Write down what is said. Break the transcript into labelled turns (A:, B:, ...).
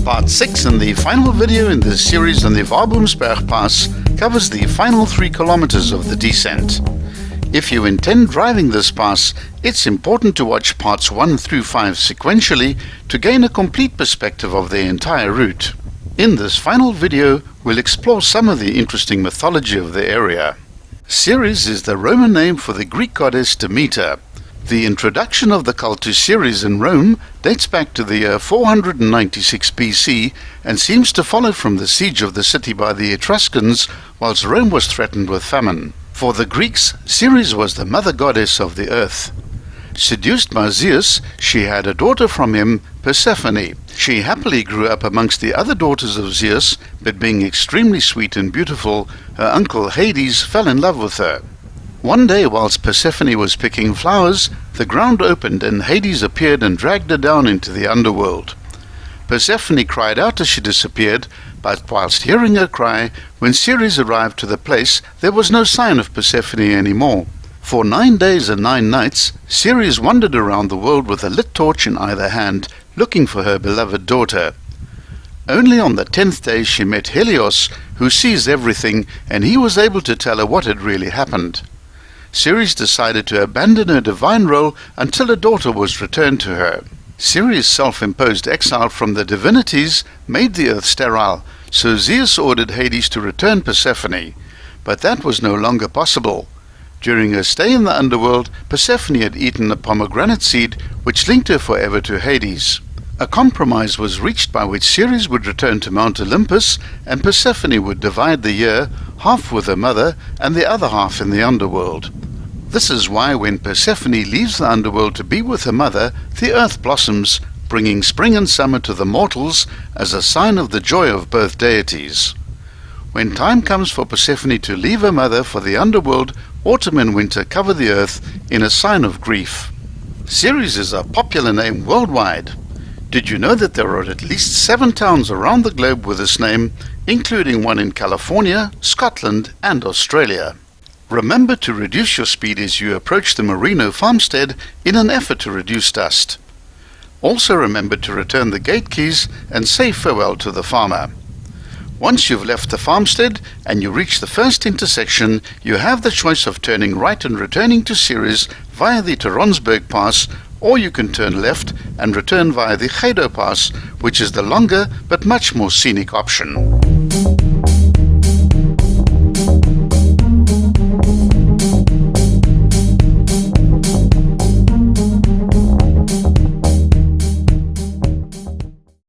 A: Part 6 and the final video in this series on the Waboomsberg Pass covers the final 3 kilometers of the descent. If you intend driving this pass, it's important to watch parts 1 through 5 sequentially to gain a complete perspective of the entire route. In this final video, we'll explore some of the interesting mythology of the area. Ceres is the Roman name for the Greek goddess Demeter. The introduction of the cult to Ceres in Rome dates back to the year 496 BC and seems to follow from the siege of the city by the Etruscans whilst Rome was threatened with famine. For the Greeks, Ceres was the mother goddess of the earth. Seduced by Zeus, she had a daughter from him, Persephone. She happily grew up amongst the other daughters of Zeus, but being extremely sweet and beautiful, her uncle Hades fell in love with her. One day, whilst Persephone was picking flowers, the ground opened and Hades appeared and dragged her down into the underworld. Persephone cried out as she disappeared, but whilst hearing her cry, when Ceres arrived to the place, there was no sign of Persephone anymore. For 9 days and 9 nights, Ceres wandered around the world with a lit torch in either hand, looking for her beloved daughter. Only on the 10th day she met Helios, who sees everything, and he was able to tell her what had really happened. Ceres decided to abandon her divine role until a daughter was returned to her. Ceres' self-imposed exile from the divinities made the earth sterile, so Zeus ordered Hades to return Persephone. But that was no longer possible. During her stay in the underworld, Persephone had eaten a pomegranate seed, which linked her forever to Hades. A compromise was reached by which Ceres would return to Mount Olympus, and Persephone would divide the year, half with her mother and the other half in the underworld. This is why when Persephone leaves the underworld to be with her mother, the earth blossoms, bringing spring and summer to the mortals as a sign of the joy of both deities. When time comes for Persephone to leave her mother for the underworld, autumn and winter cover the earth in a sign of grief. Ceres is a popular name worldwide. Did you know that there are at least 7 towns around the globe with this name, including one in California, Scotland and Australia? Remember to reduce your speed as you approach the Merino farmstead in an effort to reduce dust. Also remember to return the gate keys and say farewell to the farmer. Once you've left the farmstead and you reach the first intersection, you have the choice of turning right and returning to Ceres via the Waboomsberg Pass, or you can turn left and return via the Gedo Pass, which is the longer but much more scenic option.